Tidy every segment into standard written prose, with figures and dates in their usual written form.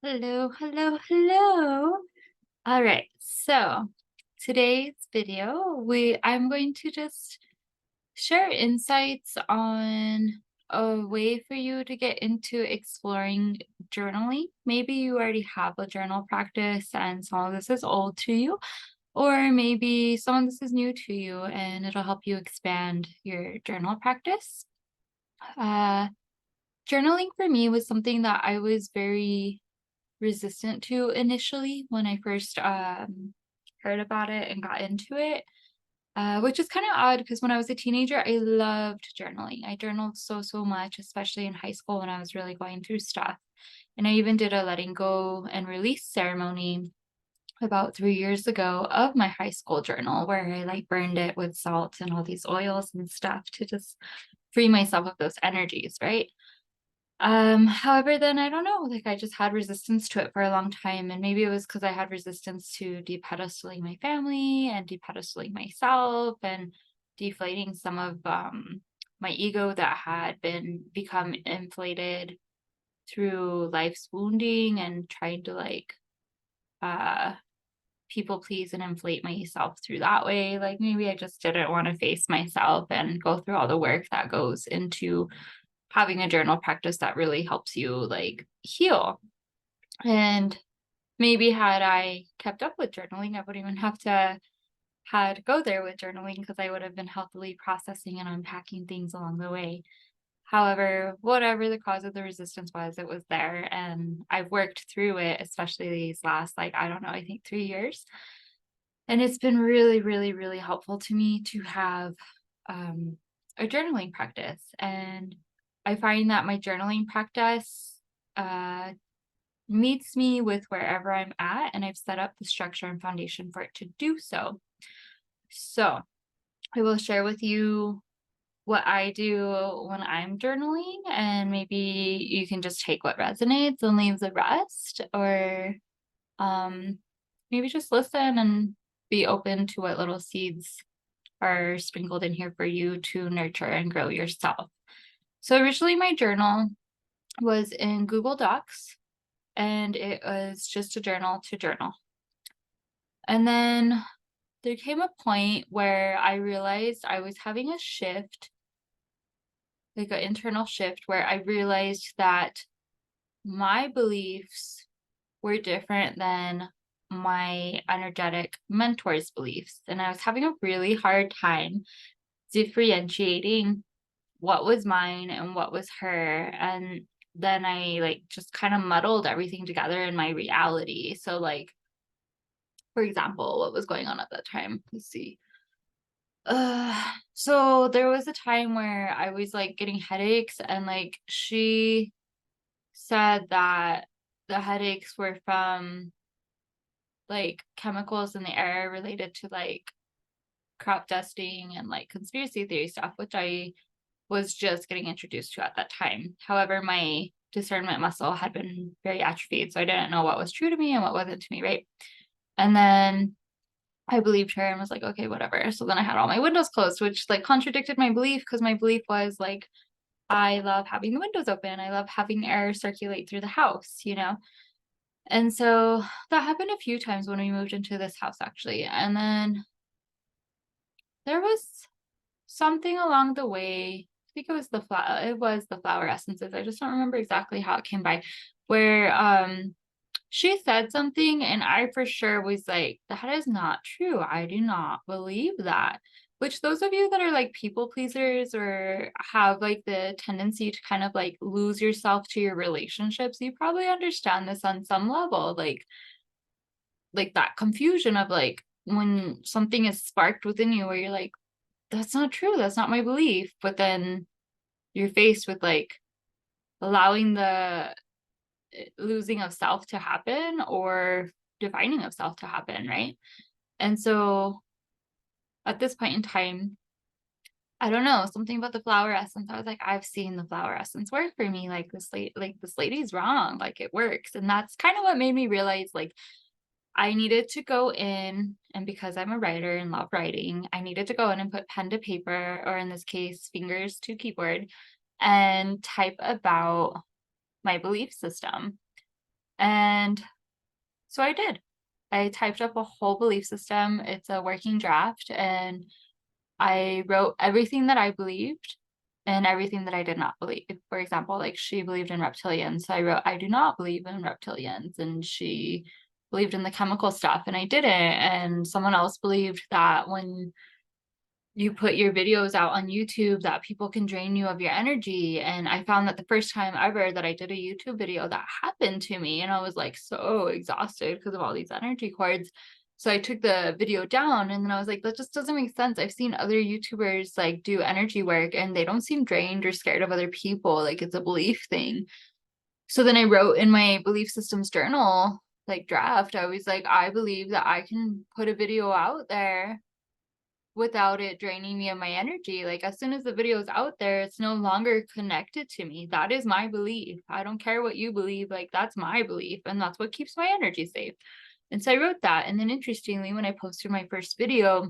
Hello, hello, hello. All right. So today's video, I'm going to just share insights on a way for you to get into exploring journaling. Maybe you already have a journal practice and some of this is old to you, or maybe some of this is new to you and it'll help you expand your journal practice. Uh, Journaling for me was something that I was very resistant to initially when I first heard about it and got into it, which is kind of odd because when I was a teenager, I loved journaling. I journaled so much, especially in high school when I was really going through stuff. And I even did a letting go and release ceremony about 3 years ago of my high school journal where I like burned it with salt and all these oils and stuff to just free myself of those energies, right? However, then I don't know, like I just had resistance to it for a long time. And maybe it was because I had resistance to depedestaling my family and depedestaling myself and deflating some of my ego that had been become inflated through life's wounding and trying to like uh people please and inflate myself through that way. Like maybe I just didn't want to face myself and go through all the work that goes into having a journal practice that really helps you like heal. And maybe had I kept up with journaling, I wouldn't even have to had go there with journaling because I would have been healthily processing and unpacking things along the way. However, whatever the cause of the resistance was, it was there. And I've worked through it, especially these last, like, I don't know, I think 3 years. And it's been really helpful to me to have um, a journaling practice. And I find that my journaling practice uh, meets me with wherever I'm at, and I've set up the structure and foundation for it to do so. So I will share with you what I do when I'm journaling, and maybe you can just take what resonates and leave the rest, or um, maybe just listen and be open to what little seeds are sprinkled in here for you to nurture and grow yourself. So originally my journal was in Google Docs and it was just a journal to journal. And then there came a point where I realized I was having a shift, like an internal shift, where I realized that my beliefs were different than my energetic mentor's beliefs. And I was having a really hard time differentiating what was mine and what was her. And then I like just kind of muddled everything together in my reality. So like, for example, what was going on at that time? Let's see. So there was a time where I was like getting headaches and like she said that the headaches were from like chemicals in the air related to like crop dusting and like conspiracy theory stuff, which I was just getting introduced to at that time. However, my discernment muscle had been very atrophied, so I didn't know what was true to me and what wasn't to me, right? And then I believed her and was like, okay, whatever. So then I had all my windows closed, which like contradicted my belief because my belief was like, I love having the windows open. I love having air circulate through the house, you know? And so that happened a few times when we moved into this house, actually. And then there was something along the way. I think it was the flower essences. I just don't remember exactly how it came by, where she said something and I for sure was like, that is not true. I do not believe that. Which those of you that are like people pleasers or have like the tendency to kind of like lose yourself to your relationships, you probably understand this on some level. Like that confusion of like when something is sparked within you where you're like, that's not true. That's not my belief. But then you're faced with like allowing the losing of self to happen or defining of self to happen, right? And so at this point in time, I don't know, something about the flower essence. I was like, I've seen the flower essence work for me. Like this lady's wrong. Like it works. And that's kind of what made me realize like I needed to go in, and because I'm a writer and love writing, I needed to go in and put pen to paper, or in this case, fingers to keyboard, and type about my belief system. And so I did. I typed up a whole belief system. It's a working draft, and I wrote everything that I believed and everything that I did not believe. For example, like she believed in reptilians, so I wrote, I do not believe in reptilians. And she believed in the chemical stuff, and I didn't. And someone else believed that when you put your videos out on YouTube that people can drain you of your energy. And I found that the first time ever that I did a YouTube video that happened to me, and I was like so exhausted because of all these energy cords. So I took the video down, and then I was like, that just doesn't make sense. I've seen other YouTubers like do energy work and they don't seem drained or scared of other people. Like it's a belief thing. So then I wrote in my belief systems journal, like draft, I was like, I believe that I can put a video out there without it draining me of my energy. Like as soon as the video is out there, it's no longer connected to me. That is my belief. I don't care what you believe. Like that's my belief, and that's what keeps my energy safe. And so I wrote that. And then interestingly, when I posted my first video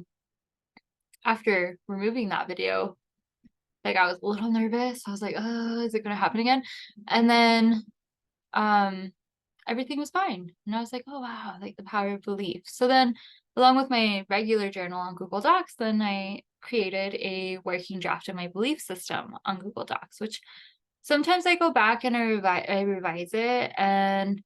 after removing that video, like I was a little nervous. I was like, oh, is it gonna happen again? And then um everything was fine. And I was like, oh wow, like the power of belief. So then along with my regular journal on Google Docs, then I created a working draft of my belief system on Google Docs, which sometimes I go back and I revise it. And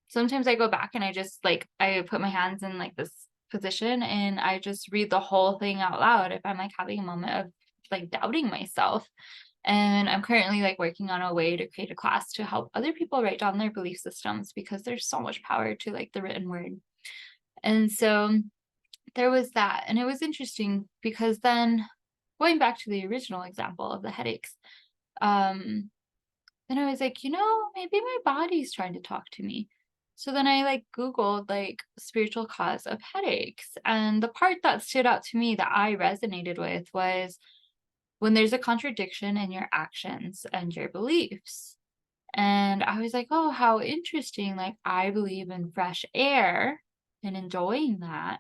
sometimes I go back and I just like, I put my hands in like this position and I just read the whole thing out loud if I'm like having a moment of like doubting myself. And I'm currently like working on a way to create a class to help other people write down their belief systems, because there's so much power to like the written word. And so there was that. And it was interesting because then going back to the original example of the headaches, then I was like, maybe my body's trying to talk to me. So then I like Googled like spiritual cause of headaches. And the part that stood out to me that I resonated with was when there's a contradiction in your actions and your beliefs. And I was like, oh, how interesting. Like, I believe in fresh air and enjoying that.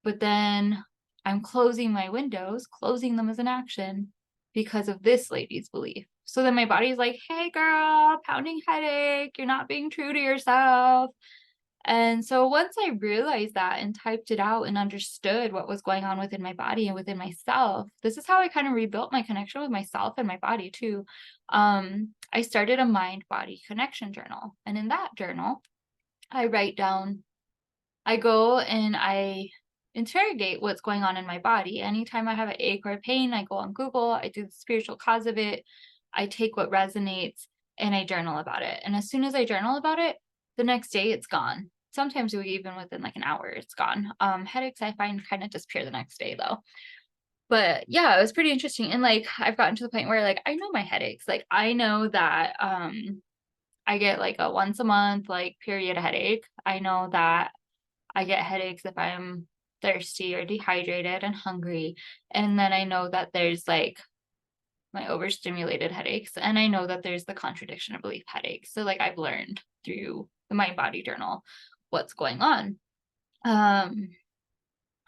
But then I'm closing my windows, closing them as an action because of this lady's belief. So then my body's like, hey, girl, pounding headache. You're not being true to yourself. And so once I realized that and typed it out and understood what was going on within my body and within myself, this is how I kind of rebuilt my connection with myself and my body too. I started a mind body connection journal. And in that journal, I write down, I go and I interrogate what's going on in my body. Anytime I have an ache or a pain, I go on Google, I do the spiritual cause of it, I take what resonates and I journal about it. And as soon as I journal about it, the next day it's gone. Sometimes even within like an hour, it's gone. Headaches I find kind of disappear the next day though. But yeah, it was pretty interesting. And like I've gotten to the point where like I know my headaches. Like I know that I get like a once a month like period headache. I know that I get headaches if I'm thirsty or dehydrated and hungry. And then I know that there's like my overstimulated headaches. And I know that there's the contradiction of belief headaches. So like I've learned through the mind body journal what's going on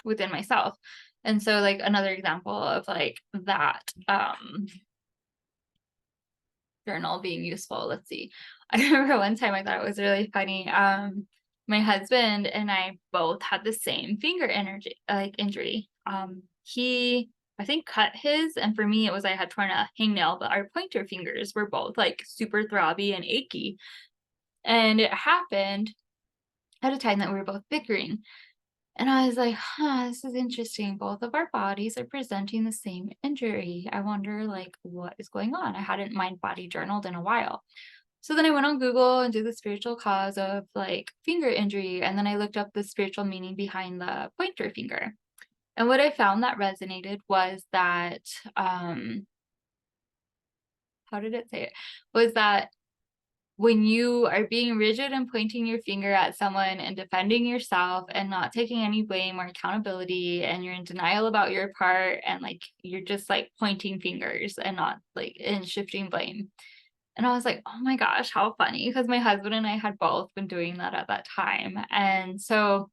within myself. And so like another example of like that journal being useful. Let's see. I remember one time I thought it was really funny. My husband and I both had the same finger energy like injury. He I think cut his, and for me it was I had torn a hangnail, but our pointer fingers were both like super throbby and achy. And it happened at a time that we were both bickering. And I was like, huh, this is interesting. Both of our bodies are presenting the same injury. I wonder like what is going on. I hadn't mind body journaled in a while. So then I went on Google and did the spiritual cause of like finger injury. And then I looked up the spiritual meaning behind the pointer finger. And what I found that resonated was that, how did it say it? Was that when you are being rigid and pointing your finger at someone and defending yourself and not taking any blame or accountability, and you're in denial about your part, and like you're just like pointing fingers and not like and shifting blame. And I was like, oh my gosh, how funny, because my husband and I had both been doing that at that time. And so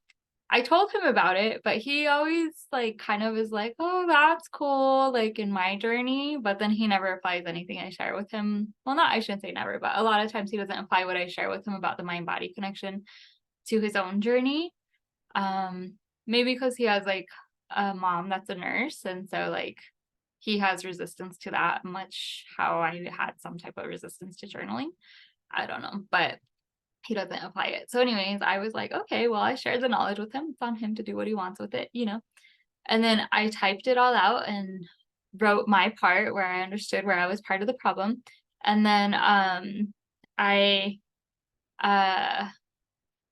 I told him about it, but he always, like, kind of is like, "Oh, that's cool," like, in my journey, but then he never applies anything I share with him. Well, not I shouldn't say never, but a lot of times he doesn't apply what I share with him about the mind-body connection to his own journey. Um, Maybe because he has, like, a mom that's a nurse, and so, like, he has resistance to that, much how I had some type of resistance to journaling. I don't know, but he doesn't apply it. So anyways, I was like, "Okay, well, I shared the knowledge with him. It's on him to do what he wants with it, you know?" And then I typed it all out and wrote my part where I understood where I was part of the problem. And then, I, uh,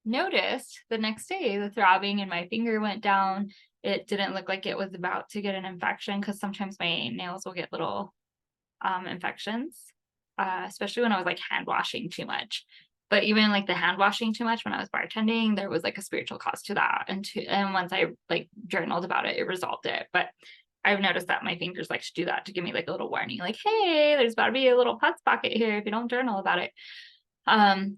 noticed the next day the throbbing in my finger went down. It didn't look like it was about to get an infection because sometimes my nails will get little infections, especially when I was like hand washing too much. But even like the hand washing too much when I was bartending, there was like a spiritual cause to that. And once I like journaled about it, it resolved it. But I've noticed that my fingers like to do that to give me like a little warning, like, hey, there's about to be a little pus pocket here if you don't journal about it.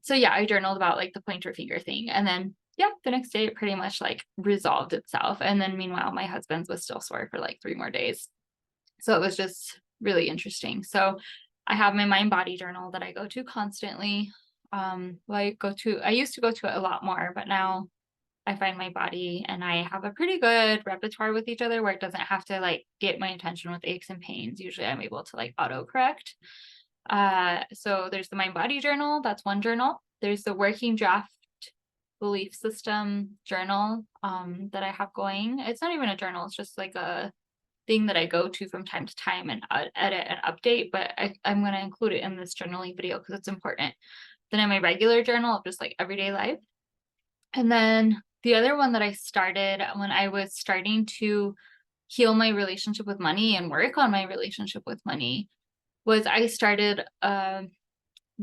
So yeah, I journaled about like the pointer finger thing. And then yeah, the next day it pretty much like resolved itself. And then meanwhile, my husband's was still sore for like 3 more days. So it was just really interesting. So I have my mind body journal that I go to constantly. I used to go to it a lot more, but now I find my body and I have a pretty good repertoire with each other where it doesn't have to like get my attention with aches and pains. Usually I'm able to like auto correct. So there's the mind body journal. That's one journal. There's the working draft belief system journal that I have going. It's not even a journal. It's just like a thing that I go to from time to time and edit and update, but I'm going to include it in this journaling video because it's important. Then in my regular journal of just like everyday life. And then the other one that I started when I was starting to heal my relationship with money and work on my relationship with money was I started a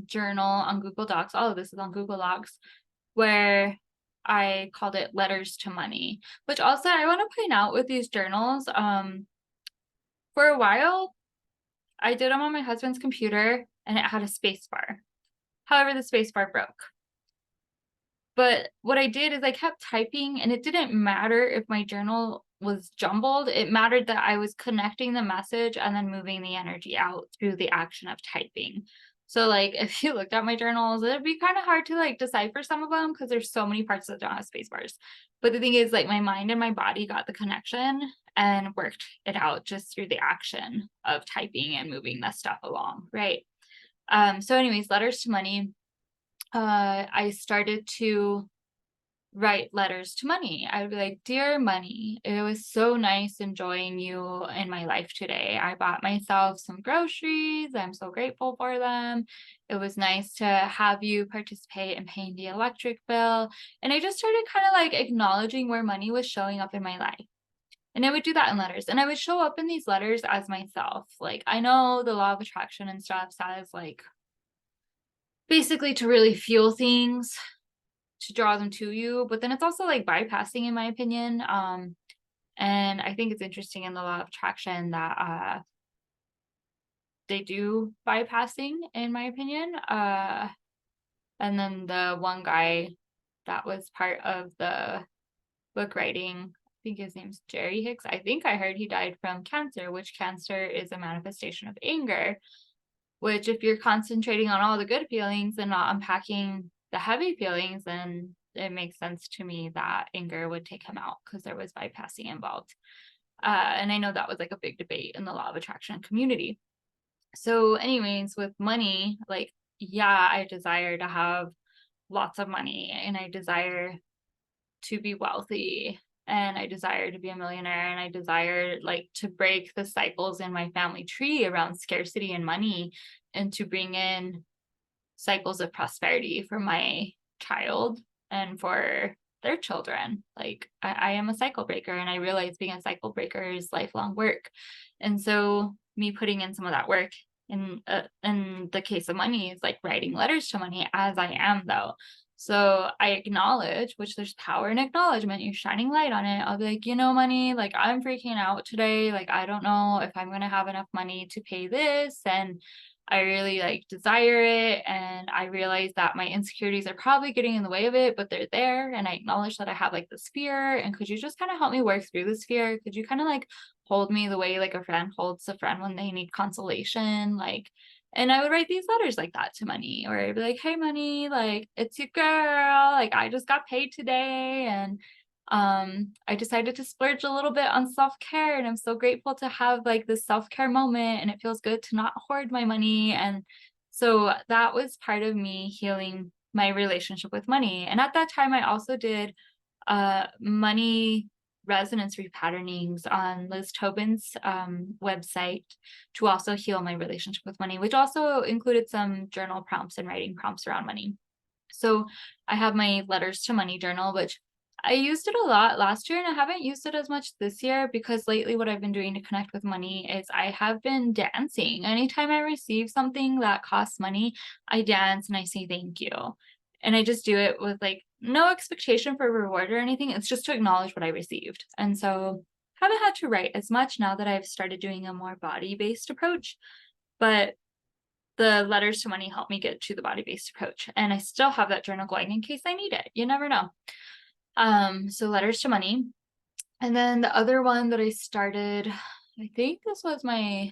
journal on Google Docs. All of this is on Google Docs where I called it Letters to Money, which also I want to point out with these journals, for a while, I did them on my husband's computer and it had a space bar. However, the space bar broke. But what I did is I kept typing and it didn't matter if my journal was jumbled. It mattered that I was connecting the message and then moving the energy out through the action of typing. So like if you looked at my journals, it'd be kind of hard to like decipher some of them because there's so many parts that don't have space bars. But the thing is like my mind and my body got the connection and worked it out just through the action of typing and moving the stuff along, right? So anyways, Letters to Money, I started to write letters to money. I would be like, "Dear money, it was so nice enjoying you in my life today. I bought myself some groceries. I'm so grateful for them. It was nice to have you participate in paying the electric bill." And I just started kind of like acknowledging where money was showing up in my life. And I would do that in letters. And I would show up in these letters as myself. Like, I know the law of attraction and stuff says, like, basically to really feel things, to draw them to you, but then it's also like bypassing in my opinion. And I think it's interesting in the law of attraction that they do bypassing in my opinion. And then the one guy that was part of the book writing, I think his name's Jerry Hicks. I think I heard he died from cancer, which cancer is a manifestation of anger, which if you're concentrating on all the good feelings and not unpacking the heavy feelings, then it makes sense to me that anger would take him out because there was bypassing involved. And I know that was like a big debate in the law of attraction community. So, anyways, with money, like, yeah, I desire to have lots of money and I desire to be wealthy and I desire to be a millionaire and I desire like to break the cycles in my family tree around scarcity and money and to bring in cycles of prosperity for my child and for their children. Like I am a cycle breaker and I realize being a cycle breaker is lifelong work. And so me putting in some of that work in the case of money is like writing letters to money as I am though. So I acknowledge, which there's power in acknowledgement. You're shining light on it. I'll be like, money, like I'm freaking out today. Like, I don't know if I'm going to have enough money to pay this. And I really like desire it, and I realize that my insecurities are probably getting in the way of it, but they're there, and I acknowledge that I have like this fear, and could you just kind of help me work through this fear? Could you kind of like hold me the way like a friend holds a friend when they need consolation? Like, and I would write these letters like that to money, or I'd be like, "Hey money, like it's your girl, like I just got paid today, and I decided to splurge a little bit on self-care, and I'm so grateful to have like this self-care moment, and it feels good to not hoard my money." And so that was part of me healing my relationship with money. And at that time I also did money resonance repatternings on Liz Tobin's website to also heal my relationship with money, which also included some journal prompts and writing prompts around money. So I have my letters to money journal, which I used it a lot last year and I haven't used it as much this year because lately what I've been doing to connect with money is I have been dancing. Anytime I receive something that costs money, I dance and I say thank you. And I just do it with like no expectation for reward or anything. It's just to acknowledge what I received. And so haven't had to write as much now that I've started doing a more body-based approach. But the letters to money helped me get to the body-based approach, and I still have that journal going in case I need it. You never know. So letters to money. And then the other one that I started, I think this was my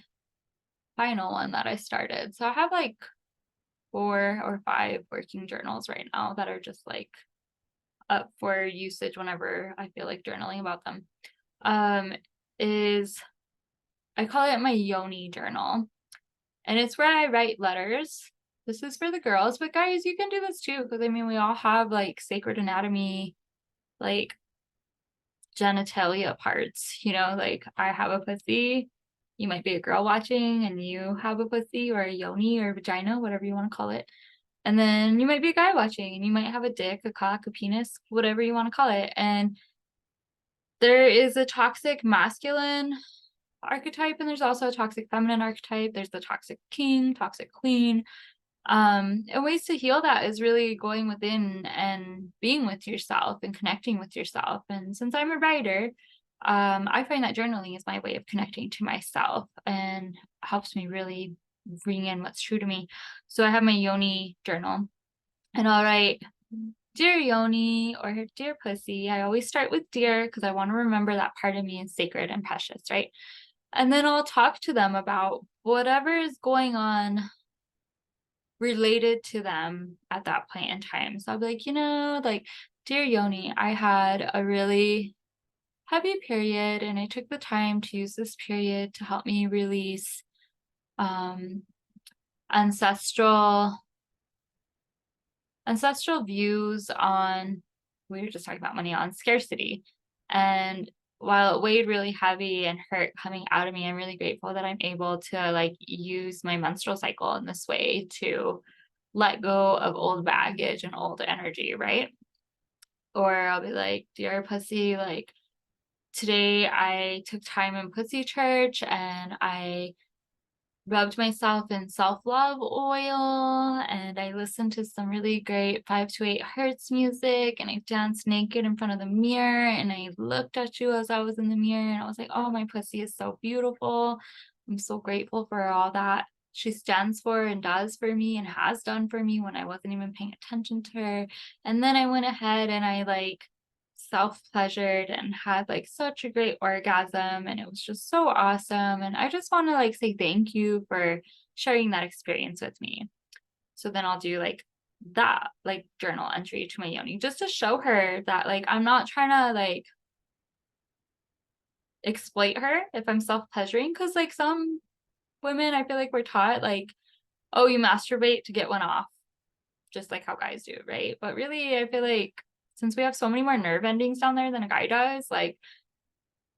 final one that I started. So I have like 4 or 5 working journals right now that are just like up for usage whenever I feel like journaling about them. Um, is I call it my Yoni journal. And it's where I write letters. This is for the girls, but guys, you can do this too, because I mean, we all have like sacred anatomy, like genitalia parts, like I have a pussy. You might be a girl watching and you have a pussy or a yoni or vagina, whatever you want to call it. And then you might be a guy watching and you might have a dick, a cock, a penis, whatever you want to call it. And there is a toxic masculine archetype and there's also a toxic feminine archetype. There's the toxic king, toxic queen. And ways to heal that is really going within and being with yourself and connecting with yourself. And since I'm a writer, I find that journaling is my way of connecting to myself and helps me really bring in what's true to me. So I have my Yoni journal and I'll write, "Dear Yoni" or "Dear Pussy." I always start with dear because I want to remember that part of me is sacred and precious, right? And then I'll talk to them about whatever is going on related to them at that point in time. So I'll be like, like, "Dear Yoni, I had a really heavy period and I took the time to use this period to help me release um, ancestral views on, we were just talking about money, on scarcity. And while it weighed really heavy and hurt coming out of me, I'm really grateful that I'm able to like use my menstrual cycle in this way to let go of old baggage and old energy, right?" Or I'll be like, "Dear Pussy, like today I took time in Pussy Church and I rubbed myself in self-love oil and I listened to some really great 5 to 8 hertz music and I danced naked in front of the mirror and I looked at you as I was in the mirror and I was like, oh, my pussy is so beautiful. I'm so grateful for all that she stands for and does for me and has done for me when I wasn't even paying attention to her." And then I went ahead and I like self-pleasured and had like such a great orgasm and it was just so awesome, and I just want to like say thank you for sharing that experience with me. So then I'll do like that like journal entry to my Yoni just to show her that like I'm not trying to like exploit her if I'm self-pleasuring, because like some women I feel like we're taught like, oh, you masturbate to get one off, just like how guys do, right? But really I feel like since we have so many more nerve endings down there than a guy does, like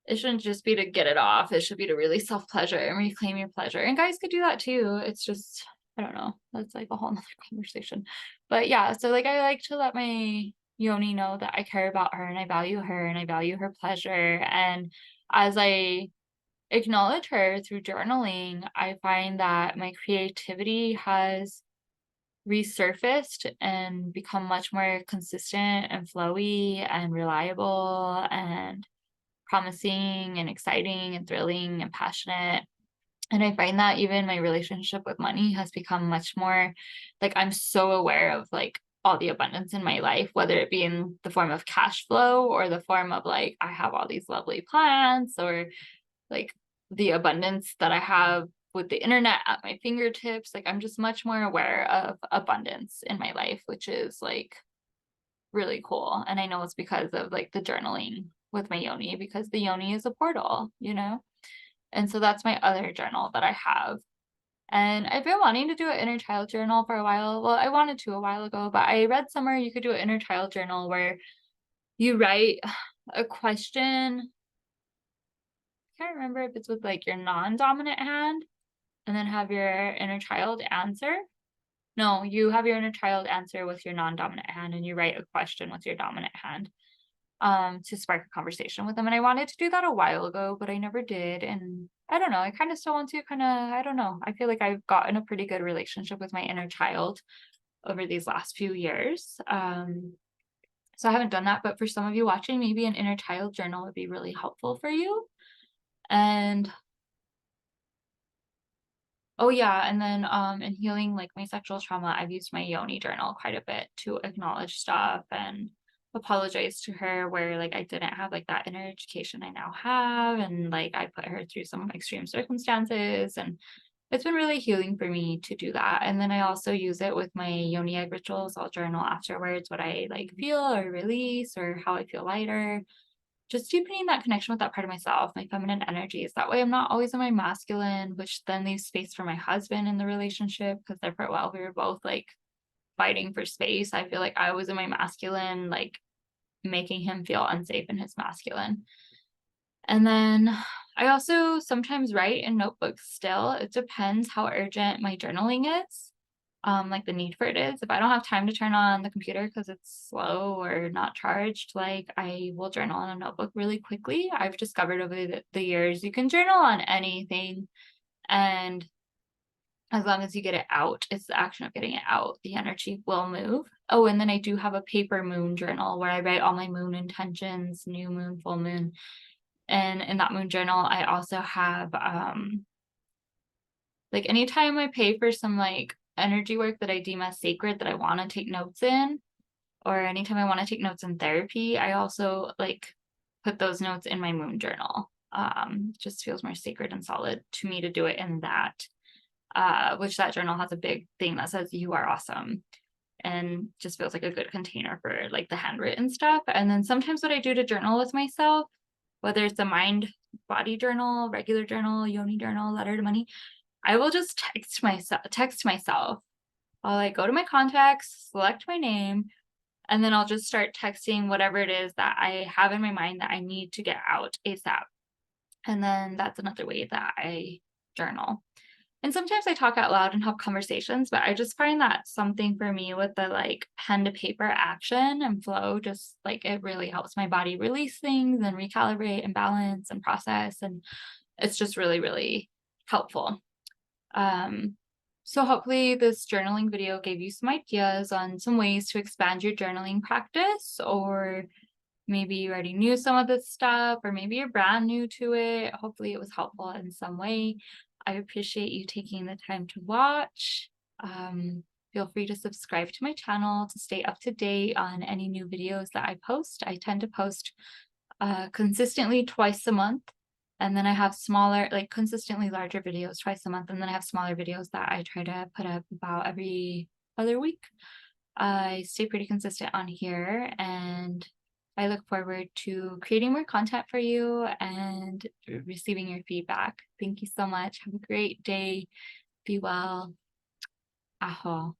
it shouldn't just be to get it off. It should be to really self-pleasure and reclaim your pleasure. And guys could do that too. It's just, I don't know. That's like a whole nother conversation. But yeah, so like I like to let my Yoni know that I care about her and I value her and I value her pleasure. And as I acknowledge her through journaling, I find that my creativity has resurfaced and become much more consistent and flowy and reliable and promising and exciting and thrilling and passionate. And I find that even my relationship with money has become much more like I'm so aware of like all the abundance in my life, whether it be in the form of cash flow or the form of like I have all these lovely plants or like the abundance that I have with the internet at my fingertips. Like I'm just much more aware of abundance in my life, which is like really cool. And I know it's because of like the journaling with my yoni, because the yoni is a portal, you know? And so that's my other journal that I have. And I've been wanting to do an inner child journal for a while. Well, I wanted to a while ago, but I read somewhere you could do an inner child journal where you write a question. I can't remember if it's with like your non-dominant hand and then have your inner child answer. No, you have your inner child answer with your non-dominant hand and you write a question with your dominant hand to spark a conversation with them. And I wanted to do that a while ago, but I never did. And I don't know, I kind of still want to I don't know. I feel like I've gotten a pretty good relationship with my inner child over these last few years. So I haven't done that, but for some of you watching, maybe an inner child journal would be really helpful for you. And oh yeah, and then in healing like my sexual trauma, I've used my yoni journal quite a bit to acknowledge stuff and apologize to her where like I didn't have like that inner education I now have, and like I put her through some extreme circumstances, and it's been really healing for me to do that. And then I also use it with my yoni egg rituals. I'll journal afterwards what I like feel or release or how I feel lighter, just deepening that connection with that part of myself, my feminine energies. That way I'm not always in my masculine, which then leaves space for my husband in the relationship, because there for a while we were both like fighting for space. I feel like I was in my masculine, like making him feel unsafe in his masculine. And then I also sometimes write in notebooks still. It depends how urgent my journaling is, like the need for it is. If I don't have time to turn on the computer because it's slow or not charged, like I will journal in a notebook really quickly. I've discovered over the years you can journal on anything, and as long as you get it out, it's the action of getting it out, the energy will move. Oh, and then I do have a paper moon journal where I write all my moon intentions, new moon, full moon. And in that moon journal, I also have like anytime I pay for some like energy work that I deem as sacred that I want to take notes in, or anytime I want to take notes in therapy, I also like put those notes in my moon journal. It just feels more sacred and solid to me to do it in that, which that journal has a big thing that says you are awesome, and just feels like a good container for like the handwritten stuff. And then sometimes what I do to journal with myself, whether it's a mind body journal, regular journal, yoni journal, letter to money, I will just text myself. I'll like go to my contacts, select my name, and then I'll just start texting whatever it is that I have in my mind that I need to get out ASAP. And then that's another way that I journal. And sometimes I talk out loud and have conversations, but I just find that something for me with the like pen to paper action and flow, just like it really helps my body release things and recalibrate and balance and process. And it's just really, really helpful. Um, so hopefully this journaling video gave you some ideas on some ways to expand your journaling practice, or maybe you already knew some of this stuff, or maybe you're brand new to it. Hopefully it was helpful in some way. I appreciate you taking the time to watch. Feel free to subscribe to my channel to stay up to date on any new videos that I post. I tend to post consistently twice a month. And then I have smaller, like consistently larger videos twice a month. And then I have smaller videos that I try to put up about every other week. I stay pretty consistent on here, and I look forward to creating more content for you and receiving your feedback. Thank you so much. Have a great day. Be well. Aho.